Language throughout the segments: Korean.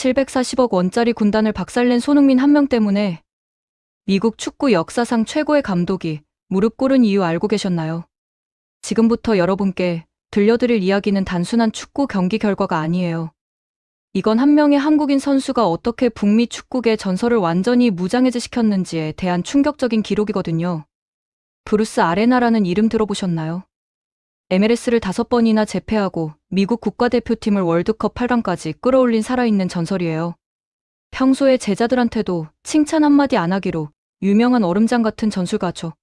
740억 원짜리 군단을 박살낸 손흥민 한 명 때문에 미국 축구 역사상 최고의 감독이 무릎 꿇은 이유 알고 계셨나요? 지금부터 여러분께 들려드릴 이야기는 단순한 축구 경기 결과가 아니에요. 이건 한 명의 한국인 선수가 어떻게 북미 축구계 전설을 완전히 무장해제시켰는지에 대한 충격적인 기록이거든요. 브루스 아레나라는 이름 들어보셨나요? MLS를 5번이나 제패하고 미국 국가대표팀을 월드컵 8강까지 끌어올린 살아있는 전설이에요. 평소에 제자들한테도 칭찬 한마디 안 하기로 유명한 얼음장 같은 전술가죠.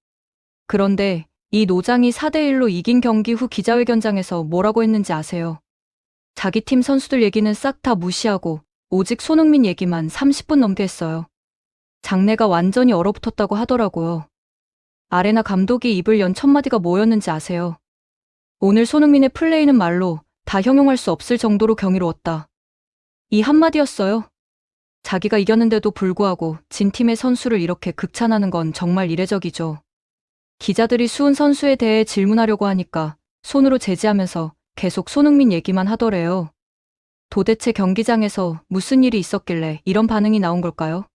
그런데 이 노장이 4대1로 이긴 경기 후 기자회견장에서 뭐라고 했는지 아세요? 자기 팀 선수들 얘기는 싹 다 무시하고 오직 손흥민 얘기만 30분 넘게 했어요. 장내가 완전히 얼어붙었다고 하더라고요. 아레나 감독이 입을 연 첫 마디가 뭐였는지 아세요? 오늘 손흥민의 플레이는 말로 다 형용할 수 없을 정도로 경이로웠다. 이 한마디였어요. 자기가 이겼는데도 불구하고 진 팀의 선수를 이렇게 극찬하는 건 정말 이례적이죠. 기자들이 수훈 선수에 대해 질문하려고 하니까 손으로 제지하면서 계속 손흥민 얘기만 하더래요. 도대체 경기장에서 무슨 일이 있었길래 이런 반응이 나온 걸까요?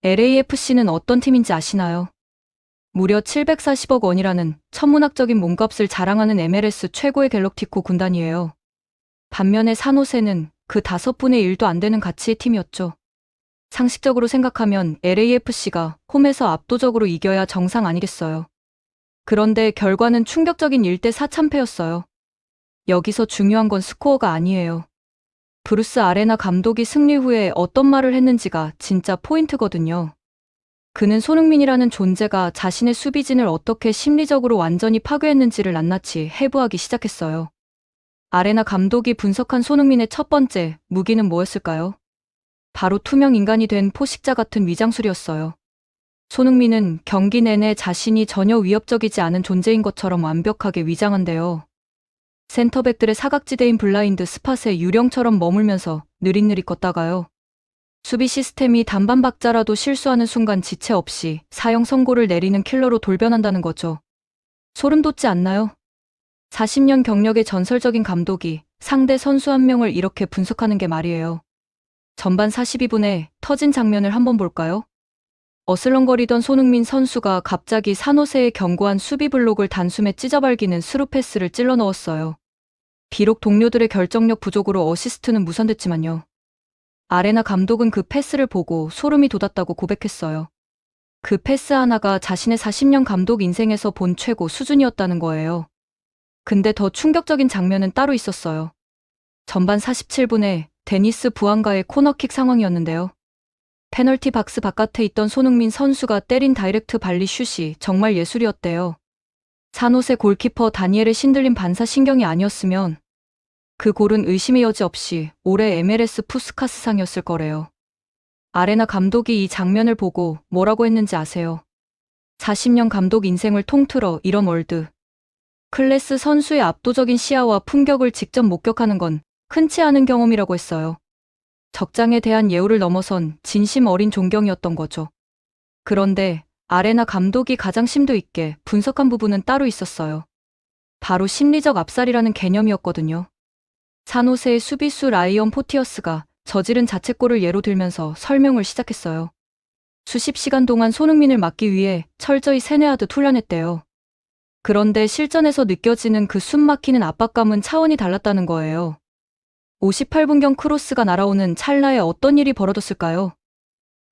LAFC는 어떤 팀인지 아시나요? 무려 740억 원이라는 천문학적인 몸값을 자랑하는 MLS 최고의 갤럭티코 군단이에요. 반면에 산호세는 그 5분의 1도 안 되는 가치의 팀이었죠. 상식적으로 생각하면 LAFC가 홈에서 압도적으로 이겨야 정상 아니겠어요. 그런데 결과는 충격적인 1대4 참패였어요. 여기서 중요한 건 스코어가 아니에요. 브루스 아레나 감독이 승리 후에 어떤 말을 했는지가 진짜 포인트거든요. 그는 손흥민이라는 존재가 자신의 수비진을 어떻게 심리적으로 완전히 파괴했는지를 낱낱이 해부하기 시작했어요. 아레나 감독이 분석한 손흥민의 첫 번째 무기는 뭐였을까요? 바로 투명 인간이 된 포식자 같은 위장술이었어요. 손흥민은 경기 내내 자신이 전혀 위협적이지 않은 존재인 것처럼 완벽하게 위장한대요. 센터백들의 사각지대인 블라인드 스팟에 유령처럼 머물면서 느릿느릿 걷다가요. 수비 시스템이 단반박자라도 실수하는 순간 지체 없이 사형 선고를 내리는 킬러로 돌변한다는 거죠. 소름 돋지 않나요? 40년 경력의 전설적인 감독이 상대 선수 한 명을 이렇게 분석하는 게 말이에요. 전반 42분에 터진 장면을 한번 볼까요? 어슬렁거리던 손흥민 선수가 갑자기 산호세의 견고한 수비 블록을 단숨에 찢어발기는 스루 패스를 찔러 넣었어요. 비록 동료들의 결정력 부족으로 어시스트는 무산됐지만요. 아레나 감독은 그 패스를 보고 소름이 돋았다고 고백했어요. 그 패스 하나가 자신의 40년 감독 인생에서 본 최고 수준이었다는 거예요. 근데 더 충격적인 장면은 따로 있었어요. 전반 47분에 데니스 부안가의 코너킥 상황이었는데요. 페널티 박스 바깥에 있던 손흥민 선수가 때린 다이렉트 발리 슛이 정말 예술이었대요. 산호세 골키퍼 다니엘의 신들린 반사신경이 아니었으면 그 골은 의심의 여지 없이 올해 MLS 푸스카스상이었을 거래요. 아레나 감독이 이 장면을 보고 뭐라고 했는지 아세요? 40년 감독 인생을 통틀어 이런 월드 클래스 선수의 압도적인 시야와 품격을 직접 목격하는 건 흔치 않은 경험이라고 했어요. 적장에 대한 예우를 넘어선 진심 어린 존경이었던 거죠. 그런데 아레나 감독이 가장 심도 있게 분석한 부분은 따로 있었어요. 바로 심리적 압살이라는 개념이었거든요. 산호세의 수비수 라이언 포티어스가 저지른 자책골을 예로 들면서 설명을 시작했어요. 수십 시간 동안 손흥민을 막기 위해 철저히 세뇌하듯 훈련했대요. 그런데 실전에서 느껴지는 그 숨막히는 압박감은 차원이 달랐다는 거예요. 58분경 크로스가 날아오는 찰나에 어떤 일이 벌어졌을까요?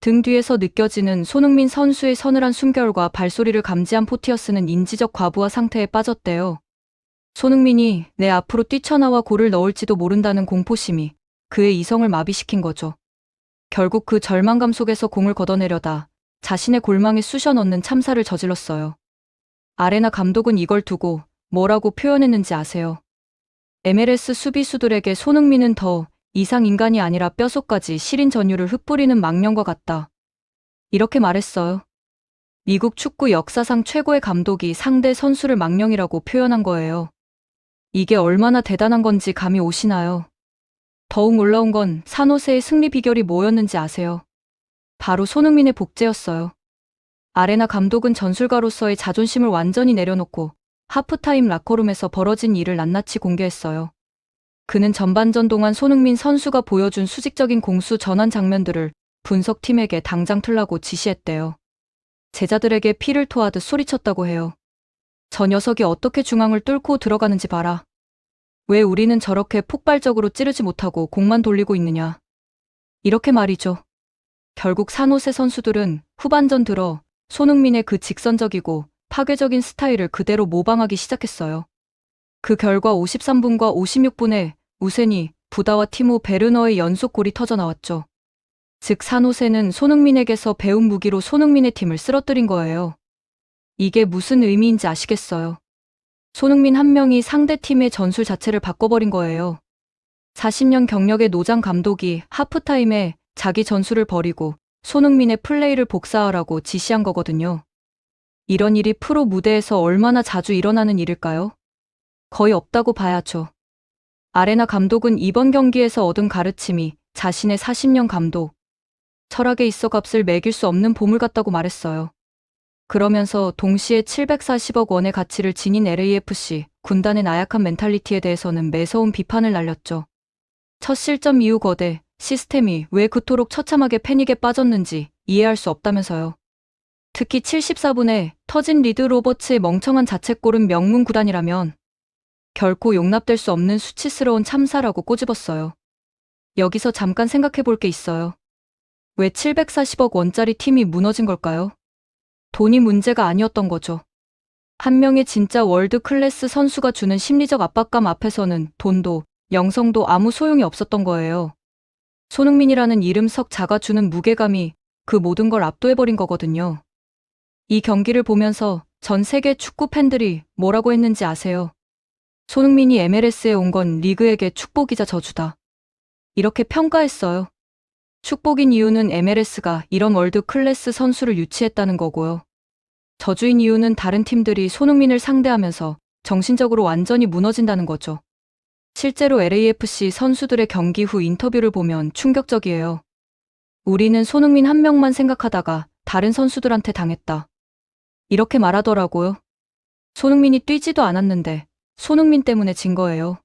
등 뒤에서 느껴지는 손흥민 선수의 서늘한 숨결과 발소리를 감지한 포티어스는 인지적 과부하 상태에 빠졌대요. 손흥민이 내 앞으로 뛰쳐나와 골을 넣을지도 모른다는 공포심이 그의 이성을 마비시킨 거죠. 결국 그 절망감 속에서 공을 걷어내려다 자신의 골망에 쑤셔 넣는 참사를 저질렀어요. 아레나 감독은 이걸 두고 뭐라고 표현했는지 아세요? MLS 수비수들에게 손흥민은 더 이상 인간이 아니라 뼛속까지 시린 전율을 흩뿌리는 망령과 같다. 이렇게 말했어요. 미국 축구 역사상 최고의 감독이 상대 선수를 망령이라고 표현한 거예요. 이게 얼마나 대단한 건지 감이 오시나요? 더욱 놀라운 건 산호세의 승리 비결이 뭐였는지 아세요? 바로 손흥민의 복제였어요. 아레나 감독은 전술가로서의 자존심을 완전히 내려놓고 하프타임 라커룸에서 벌어진 일을 낱낱이 공개했어요. 그는 전반전 동안 손흥민 선수가 보여준 수직적인 공수 전환 장면들을 분석팀에게 당장 틀라고 지시했대요. 제자들에게 피를 토하듯 소리쳤다고 해요. 저 녀석이 어떻게 중앙을 뚫고 들어가는지 봐라. 왜 우리는 저렇게 폭발적으로 찌르지 못하고 공만 돌리고 있느냐. 이렇게 말이죠. 결국 산호세 선수들은 후반전 들어 손흥민의 그 직선적이고 파괴적인 스타일을 그대로 모방하기 시작했어요. 그 결과 53분과 56분에 우세니, 부다와 티모 베르너의 연속골이 터져 나왔죠. 즉 산호세는 손흥민에게서 배운 무기로 손흥민의 팀을 쓰러뜨린 거예요. 이게 무슨 의미인지 아시겠어요? 손흥민 한 명이 상대 팀의 전술 자체를 바꿔버린 거예요. 40년 경력의 노장 감독이 하프타임에 자기 전술을 버리고 손흥민의 플레이를 복사하라고 지시한 거거든요. 이런 일이 프로 무대에서 얼마나 자주 일어나는 일일까요? 거의 없다고 봐야죠. 아레나 감독은 이번 경기에서 얻은 가르침이 자신의 40년 감독 철학에 있어 값을 매길 수 없는 보물 같다고 말했어요. 그러면서 동시에 740억 원의 가치를 지닌 LAFC 군단의 나약한 멘탈리티에 대해서는 매서운 비판을 날렸죠. 첫 실점 이후 거대 시스템이 왜 그토록 처참하게 패닉에 빠졌는지 이해할 수 없다면서요. 특히 74분에 터진 리드 로버츠의 멍청한 자책골은 명문 구단이라면 결코 용납될 수 없는 수치스러운 참사라고 꼬집었어요. 여기서 잠깐 생각해 볼 게 있어요. 왜 740억 원짜리 팀이 무너진 걸까요? 돈이 문제가 아니었던 거죠. 한 명의 진짜 월드 클래스 선수가 주는 심리적 압박감 앞에서는 돈도 영성도 아무 소용이 없었던 거예요. 손흥민이라는 이름 석 자가 주는 무게감이 그 모든 걸 압도해버린 거거든요. 이 경기를 보면서 전 세계 축구 팬들이 뭐라고 했는지 아세요? 손흥민이 MLS에 온 건 리그에게 축복이자 저주다. 이렇게 평가했어요. 축복인 이유는 MLS가 이런 월드 클래스 선수를 유치했다는 거고요. 저주인 이유는 다른 팀들이 손흥민을 상대하면서 정신적으로 완전히 무너진다는 거죠. 실제로 LAFC 선수들의 경기 후 인터뷰를 보면 충격적이에요. 우리는 손흥민 한 명만 생각하다가 다른 선수들한테 당했다. 이렇게 말하더라고요. 손흥민이 뛰지도 않았는데 손흥민 때문에 진 거예요.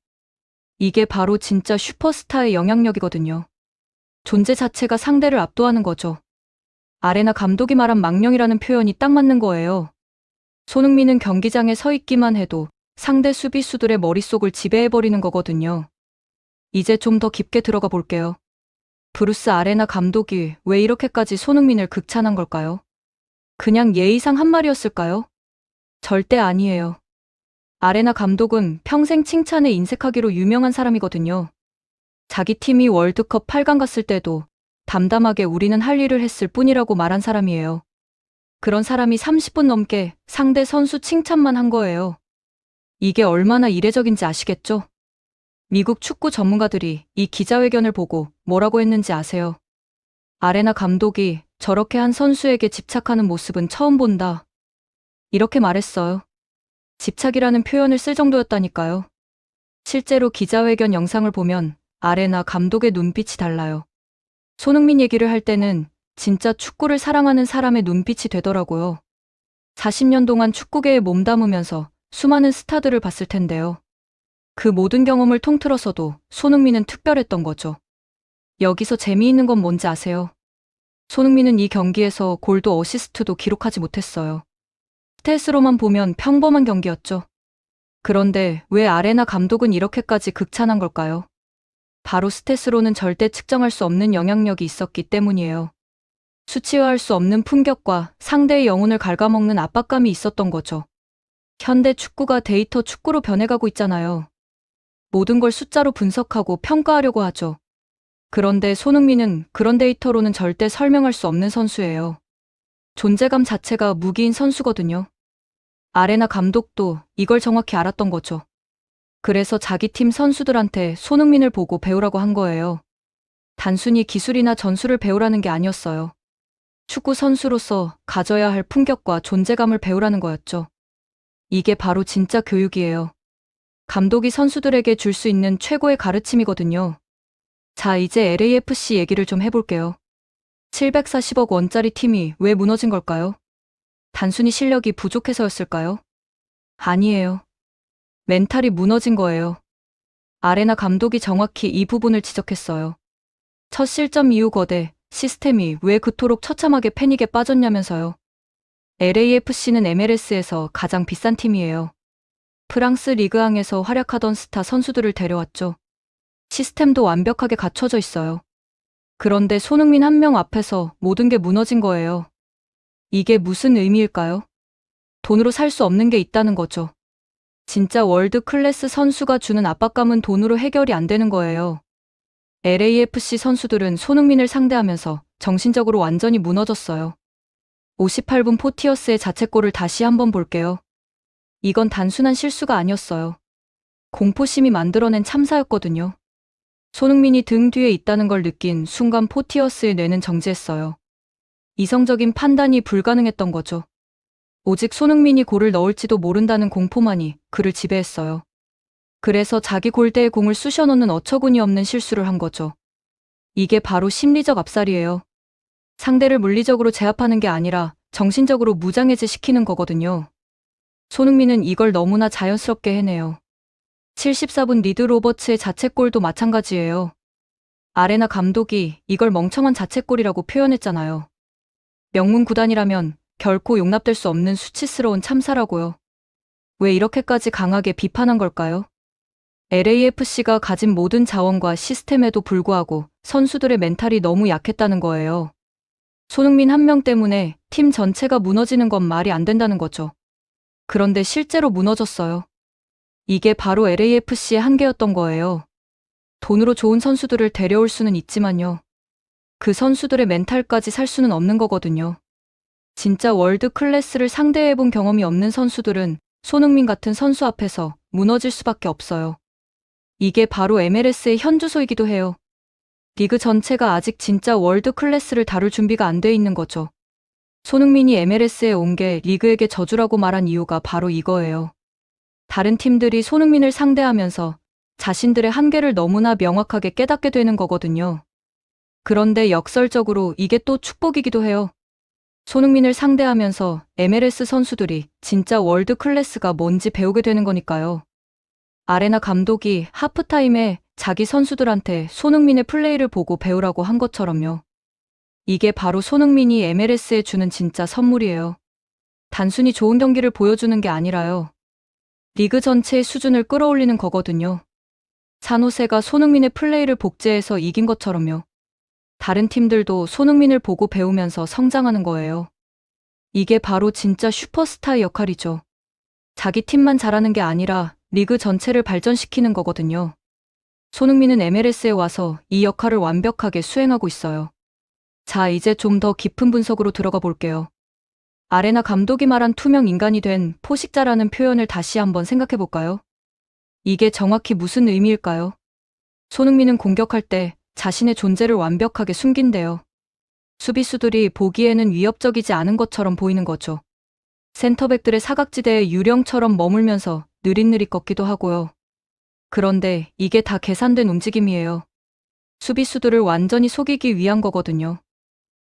이게 바로 진짜 슈퍼스타의 영향력이거든요. 존재 자체가 상대를 압도하는 거죠. 아레나 감독이 말한 망령이라는 표현이 딱 맞는 거예요. 손흥민은 경기장에 서 있기만 해도 상대 수비수들의 머릿속을 지배해버리는 거거든요. 이제 좀 더 깊게 들어가 볼게요. 브루스 아레나 감독이 왜 이렇게까지 손흥민을 극찬한 걸까요? 그냥 예의상 한 말이었을까요? 절대 아니에요. 아레나 감독은 평생 칭찬에 인색하기로 유명한 사람이거든요. 자기 팀이 월드컵 8강 갔을 때도 담담하게 우리는 할 일을 했을 뿐이라고 말한 사람이에요. 그런 사람이 30분 넘게 상대 선수 칭찬만 한 거예요. 이게 얼마나 이례적인지 아시겠죠? 미국 축구 전문가들이 이 기자회견을 보고 뭐라고 했는지 아세요? 아레나 감독이 저렇게 한 선수에게 집착하는 모습은 처음 본다. 이렇게 말했어요. 집착이라는 표현을 쓸 정도였다니까요. 실제로 기자회견 영상을 보면 아레나 감독의 눈빛이 달라요. 손흥민 얘기를 할 때는 진짜 축구를 사랑하는 사람의 눈빛이 되더라고요. 40년 동안 축구계에 몸담으면서 수많은 스타들을 봤을 텐데요. 그 모든 경험을 통틀어서도 손흥민은 특별했던 거죠. 여기서 재미있는 건 뭔지 아세요? 손흥민은 이 경기에서 골도 어시스트도 기록하지 못했어요. 스탯으로만 보면 평범한 경기였죠. 그런데 왜 아레나 감독은 이렇게까지 극찬한 걸까요? 바로 스탯으로는 절대 측정할 수 없는 영향력이 있었기 때문이에요. 수치화할 수 없는 품격과 상대의 영혼을 갉아먹는 압박감이 있었던 거죠. 현대 축구가 데이터 축구로 변해가고 있잖아요. 모든 걸 숫자로 분석하고 평가하려고 하죠. 그런데 손흥민은 그런 데이터로는 절대 설명할 수 없는 선수예요. 존재감 자체가 무기인 선수거든요. 아레나 감독도 이걸 정확히 알았던 거죠. 그래서 자기 팀 선수들한테 손흥민을 보고 배우라고 한 거예요. 단순히 기술이나 전술을 배우라는 게 아니었어요. 축구 선수로서 가져야 할 품격과 존재감을 배우라는 거였죠. 이게 바로 진짜 교육이에요. 감독이 선수들에게 줄 수 있는 최고의 가르침이거든요. 자, 이제 LAFC 얘기를 좀 해볼게요. 740억 원짜리 팀이 왜 무너진 걸까요? 단순히 실력이 부족해서였을까요? 아니에요. 멘탈이 무너진 거예요. 아레나 감독이 정확히 이 부분을 지적했어요. 첫 실점 이후 거대 시스템이 왜 그토록 처참하게 패닉에 빠졌냐면서요. LAFC는 MLS에서 가장 비싼 팀이에요. 프랑스 리그앙에서 활약하던 스타 선수들을 데려왔죠. 시스템도 완벽하게 갖춰져 있어요. 그런데 손흥민 한 명 앞에서 모든 게 무너진 거예요. 이게 무슨 의미일까요? 돈으로 살 수 없는 게 있다는 거죠. 진짜 월드 클래스 선수가 주는 압박감은 돈으로 해결이 안 되는 거예요. LAFC 선수들은 손흥민을 상대하면서 정신적으로 완전히 무너졌어요. 58분 포티어스의 자책골을 다시 한번 볼게요. 이건 단순한 실수가 아니었어요. 공포심이 만들어낸 참사였거든요. 손흥민이 등 뒤에 있다는 걸 느낀 순간 포티어스의 뇌는 정지했어요. 이성적인 판단이 불가능했던 거죠. 오직 손흥민이 골을 넣을지도 모른다는 공포만이 그를 지배했어요. 그래서 자기 골대에 공을 쑤셔넣는 어처구니 없는 실수를 한 거죠. 이게 바로 심리적 압살이에요. 상대를 물리적으로 제압하는 게 아니라 정신적으로 무장해제시키는 거거든요. 손흥민은 이걸 너무나 자연스럽게 해내요. 74분 리드 로버츠의 자책골도 마찬가지예요. 아레나 감독이 이걸 멍청한 자책골이라고 표현했잖아요. 명문 구단이라면 결코 용납될 수 없는 수치스러운 참사라고요. 왜 이렇게까지 강하게 비판한 걸까요? LAFC가 가진 모든 자원과 시스템에도 불구하고 선수들의 멘탈이 너무 약했다는 거예요. 손흥민 한 명 때문에 팀 전체가 무너지는 건 말이 안 된다는 거죠. 그런데 실제로 무너졌어요. 이게 바로 LAFC의 한계였던 거예요. 돈으로 좋은 선수들을 데려올 수는 있지만요. 그 선수들의 멘탈까지 살 수는 없는 거거든요. 진짜 월드 클래스를 상대해본 경험이 없는 선수들은 손흥민 같은 선수 앞에서 무너질 수밖에 없어요. 이게 바로 MLS의 현주소이기도 해요. 리그 전체가 아직 진짜 월드 클래스를 다룰 준비가 안 돼 있는 거죠. 손흥민이 MLS에 온 게 리그에게 저주라고 말한 이유가 바로 이거예요. 다른 팀들이 손흥민을 상대하면서 자신들의 한계를 너무나 명확하게 깨닫게 되는 거거든요. 그런데 역설적으로 이게 또 축복이기도 해요. 손흥민을 상대하면서 MLS 선수들이 진짜 월드 클래스가 뭔지 배우게 되는 거니까요. 아레나 감독이 하프타임에 자기 선수들한테 손흥민의 플레이를 보고 배우라고 한 것처럼요. 이게 바로 손흥민이 MLS에 주는 진짜 선물이에요. 단순히 좋은 경기를 보여주는 게 아니라요. 리그 전체의 수준을 끌어올리는 거거든요. 산호세가 손흥민의 플레이를 복제해서 이긴 것처럼요. 다른 팀들도 손흥민을 보고 배우면서 성장하는 거예요. 이게 바로 진짜 슈퍼스타의 역할이죠. 자기 팀만 잘하는 게 아니라 리그 전체를 발전시키는 거거든요. 손흥민은 MLS에 와서 이 역할을 완벽하게 수행하고 있어요. 자, 이제 좀 더 깊은 분석으로 들어가 볼게요. 아레나 감독이 말한 투명 인간이 된 포식자라는 표현을 다시 한번 생각해 볼까요? 이게 정확히 무슨 의미일까요? 손흥민은 공격할 때 자신의 존재를 완벽하게 숨긴대요. 수비수들이 보기에는 위협적이지 않은 것처럼 보이는 거죠. 센터백들의 사각지대에 유령처럼 머물면서 느릿느릿 걷기도 하고요. 그런데 이게 다 계산된 움직임이에요. 수비수들을 완전히 속이기 위한 거거든요.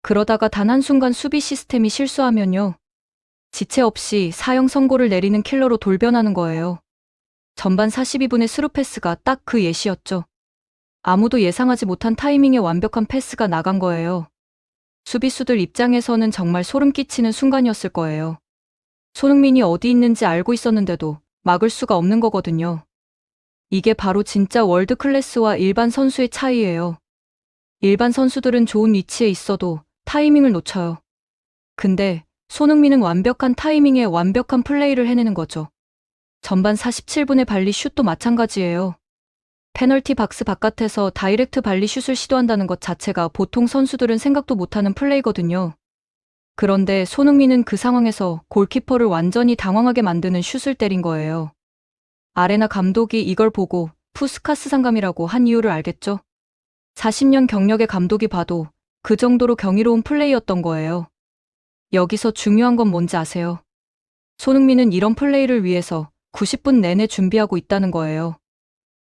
그러다가 단 한순간 수비 시스템이 실수하면요. 지체 없이 사형 선고를 내리는 킬러로 돌변하는 거예요. 전반 42분의 스루 패스가 딱 그 예시였죠. 아무도 예상하지 못한 타이밍에 완벽한 패스가 나간 거예요. 수비수들 입장에서는 정말 소름 끼치는 순간이었을 거예요. 손흥민이 어디 있는지 알고 있었는데도 막을 수가 없는 거거든요. 이게 바로 진짜 월드 클래스와 일반 선수의 차이예요. 일반 선수들은 좋은 위치에 있어도 타이밍을 놓쳐요. 근데 손흥민은 완벽한 타이밍에 완벽한 플레이를 해내는 거죠. 전반 47분의 발리 슛도 마찬가지예요. 페널티 박스 바깥에서 다이렉트 발리 슛을 시도한다는 것 자체가 보통 선수들은 생각도 못하는 플레이거든요. 그런데 손흥민은 그 상황에서 골키퍼를 완전히 당황하게 만드는 슛을 때린 거예요. 아레나 감독이 이걸 보고 푸스카스 상감이라고 한 이유를 알겠죠? 40년 경력의 감독이 봐도 그 정도로 경이로운 플레이였던 거예요. 여기서 중요한 건 뭔지 아세요? 손흥민은 이런 플레이를 위해서 90분 내내 준비하고 있다는 거예요.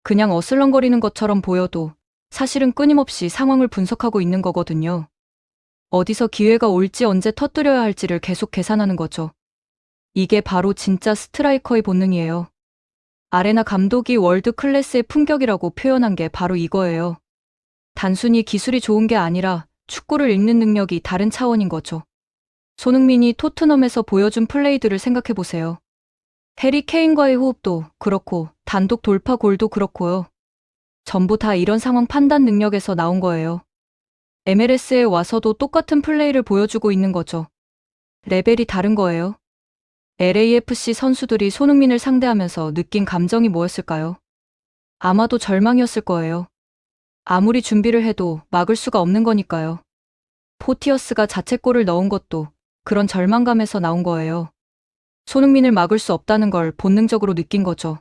그냥 어슬렁거리는 것처럼 보여도 사실은 끊임없이 상황을 분석하고 있는 거거든요. 어디서 기회가 올지 언제 터뜨려야 할지를 계속 계산하는 거죠. 이게 바로 진짜 스트라이커의 본능이에요. 아레나 감독이 월드 클래스의 품격이라고 표현한 게 바로 이거예요. 단순히 기술이 좋은 게 아니라 축구를 읽는 능력이 다른 차원인 거죠. 손흥민이 토트넘에서 보여준 플레이들을 생각해보세요. 해리 케인과의 호흡도 그렇고 단독 돌파 골도 그렇고요. 전부 다 이런 상황 판단 능력에서 나온 거예요. MLS에 와서도 똑같은 플레이를 보여주고 있는 거죠. 레벨이 다른 거예요. LAFC 선수들이 손흥민을 상대하면서 느낀 감정이 뭐였을까요? 아마도 절망이었을 거예요. 아무리 준비를 해도 막을 수가 없는 거니까요. 포티어스가 자책골을 넣은 것도 그런 절망감에서 나온 거예요. 손흥민을 막을 수 없다는 걸 본능적으로 느낀 거죠.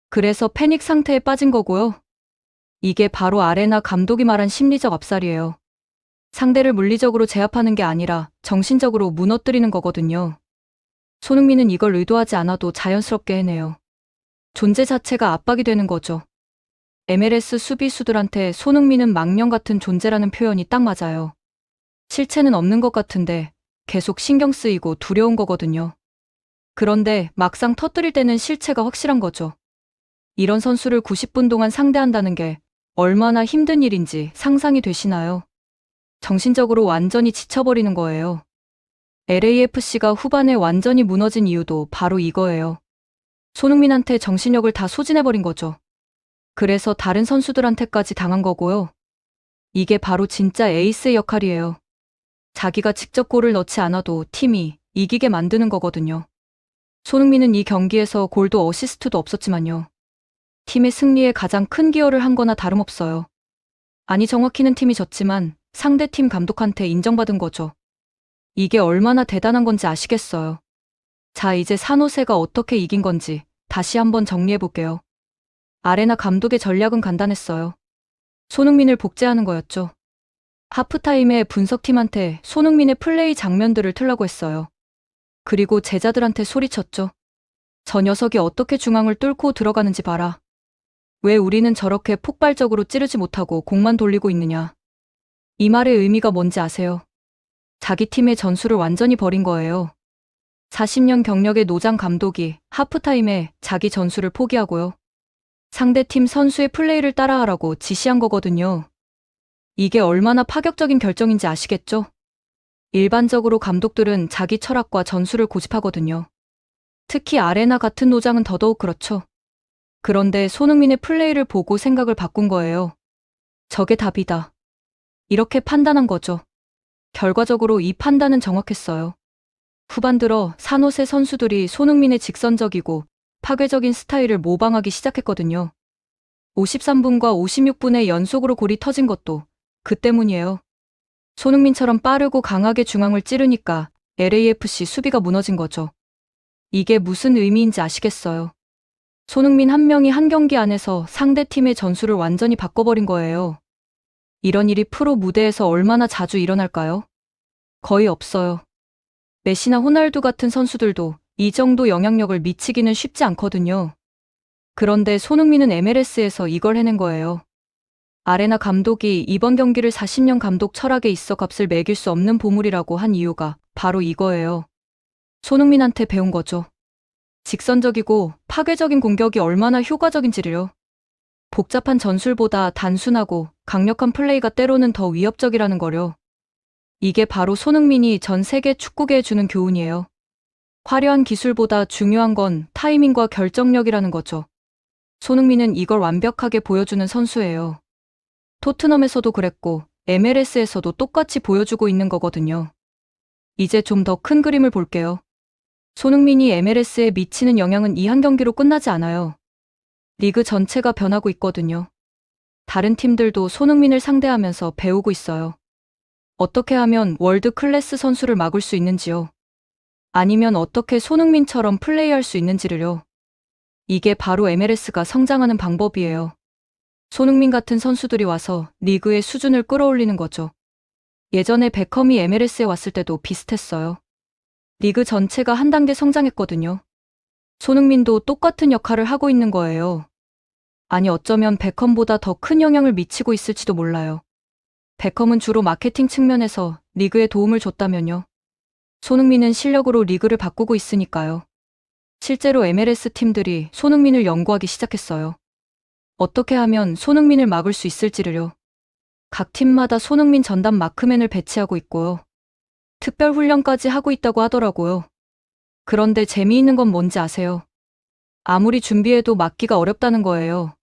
그래서 패닉 상태에 빠진 거고요. 이게 바로 아레나 감독이 말한 심리적 압살이에요. 상대를 물리적으로 제압하는 게 아니라 정신적으로 무너뜨리는 거거든요. 손흥민은 이걸 의도하지 않아도 자연스럽게 해내요. 존재 자체가 압박이 되는 거죠. MLS 수비수들한테 손흥민은 망령 같은 존재라는 표현이 딱 맞아요. 실체는 없는 것 같은데 계속 신경 쓰이고 두려운 거거든요. 그런데 막상 터뜨릴 때는 실체가 확실한 거죠. 이런 선수를 90분 동안 상대한다는 게 얼마나 힘든 일인지 상상이 되시나요? 정신적으로 완전히 지쳐버리는 거예요. LAFC가 후반에 완전히 무너진 이유도 바로 이거예요. 손흥민한테 정신력을 다 소진해버린 거죠. 그래서 다른 선수들한테까지 당한 거고요. 이게 바로 진짜 에이스의 역할이에요. 자기가 직접 골을 넣지 않아도 팀이 이기게 만드는 거거든요. 손흥민은 이 경기에서 골도 어시스트도 없었지만요. 팀의 승리에 가장 큰 기여를 한 거나 다름없어요. 아니 정확히는 팀이 졌지만 상대팀 감독한테 인정받은 거죠. 이게 얼마나 대단한 건지 아시겠어요. 자, 이제 산호세가 어떻게 이긴 건지 다시 한번 정리해볼게요. 아레나 감독의 전략은 간단했어요. 손흥민을 복제하는 거였죠. 하프타임에 분석팀한테 손흥민의 플레이 장면들을 틀라고 했어요. 그리고 제자들한테 소리쳤죠. 저 녀석이 어떻게 중앙을 뚫고 들어가는지 봐라. 왜 우리는 저렇게 폭발적으로 찌르지 못하고 공만 돌리고 있느냐. 이 말의 의미가 뭔지 아세요? 자기 팀의 전술을 완전히 버린 거예요. 40년 경력의 노장 감독이 하프타임에 자기 전술을 포기하고요. 상대팀 선수의 플레이를 따라하라고 지시한 거거든요. 이게 얼마나 파격적인 결정인지 아시겠죠? 일반적으로 감독들은 자기 철학과 전술을 고집하거든요. 특히 아레나 같은 노장은 더더욱 그렇죠. 그런데 손흥민의 플레이를 보고 생각을 바꾼 거예요. 저게 답이다. 이렇게 판단한 거죠. 결과적으로 이 판단은 정확했어요. 후반 들어 산호세 선수들이 손흥민의 직선적이고 파괴적인 스타일을 모방하기 시작했거든요. 53분과 56분에 연속으로 골이 터진 것도 그 때문이에요. 손흥민처럼 빠르고 강하게 중앙을 찌르니까 LAFC 수비가 무너진 거죠. 이게 무슨 의미인지 아시겠어요? 손흥민 한 명이 한 경기 안에서 상대팀의 전술을 완전히 바꿔버린 거예요. 이런 일이 프로 무대에서 얼마나 자주 일어날까요? 거의 없어요. 메시나 호날두 같은 선수들도 이 정도 영향력을 미치기는 쉽지 않거든요. 그런데 손흥민은 MLS에서 이걸 해낸 거예요. 아레나 감독이 이번 경기를 40년 감독 철학에 있어 값을 매길 수 없는 보물이라고 한 이유가 바로 이거예요. 손흥민한테 배운 거죠. 직선적이고 파괴적인 공격이 얼마나 효과적인지를요. 복잡한 전술보다 단순하고 강력한 플레이가 때로는 더 위협적이라는 거요. 이게 바로 손흥민이 전 세계 축구계에 주는 교훈이에요. 화려한 기술보다 중요한 건 타이밍과 결정력이라는 거죠. 손흥민은 이걸 완벽하게 보여주는 선수예요. 토트넘에서도 그랬고 MLS에서도 똑같이 보여주고 있는 거거든요. 이제 좀 더 큰 그림을 볼게요. 손흥민이 MLS에 미치는 영향은 이 한 경기로 끝나지 않아요. 리그 전체가 변하고 있거든요. 다른 팀들도 손흥민을 상대하면서 배우고 있어요. 어떻게 하면 월드 클래스 선수를 막을 수 있는지요. 아니면 어떻게 손흥민처럼 플레이할 수 있는지를요. 이게 바로 MLS가 성장하는 방법이에요. 손흥민 같은 선수들이 와서 리그의 수준을 끌어올리는 거죠. 예전에 베컴이 MLS에 왔을 때도 비슷했어요. 리그 전체가 한 단계 성장했거든요. 손흥민도 똑같은 역할을 하고 있는 거예요. 아니 어쩌면 베컴보다 더 큰 영향을 미치고 있을지도 몰라요. 베컴은 주로 마케팅 측면에서 리그에 도움을 줬다면요. 손흥민은 실력으로 리그를 바꾸고 있으니까요. 실제로 MLS 팀들이 손흥민을 연구하기 시작했어요. 어떻게 하면 손흥민을 막을 수 있을지를요. 각 팀마다 손흥민 전담 마크맨을 배치하고 있고요. 특별 훈련까지 하고 있다고 하더라고요. 그런데 재미있는 건 뭔지 아세요? 아무리 준비해도 막기가 어렵다는 거예요.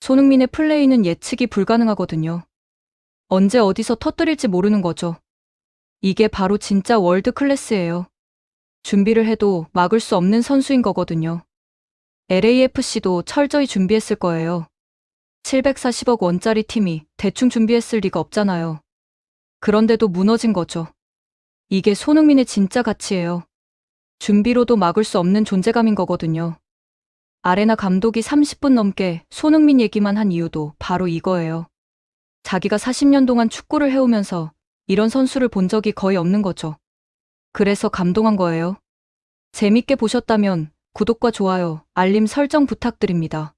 손흥민의 플레이는 예측이 불가능하거든요. 언제 어디서 터뜨릴지 모르는 거죠. 이게 바로 진짜 월드 클래스예요. 준비를 해도 막을 수 없는 선수인 거거든요. LAFC도 철저히 준비했을 거예요. 740억 원짜리 팀이 대충 준비했을 리가 없잖아요. 그런데도 무너진 거죠. 이게 손흥민의 진짜 가치예요. 준비로도 막을 수 없는 존재감인 거거든요. 아레나 감독이 30분 넘게 손흥민 얘기만 한 이유도 바로 이거예요. 자기가 40년 동안 축구를 해오면서 이런 선수를 본 적이 거의 없는 거죠. 그래서 감동한 거예요. 재밌게 보셨다면 구독과 좋아요, 알림 설정 부탁드립니다.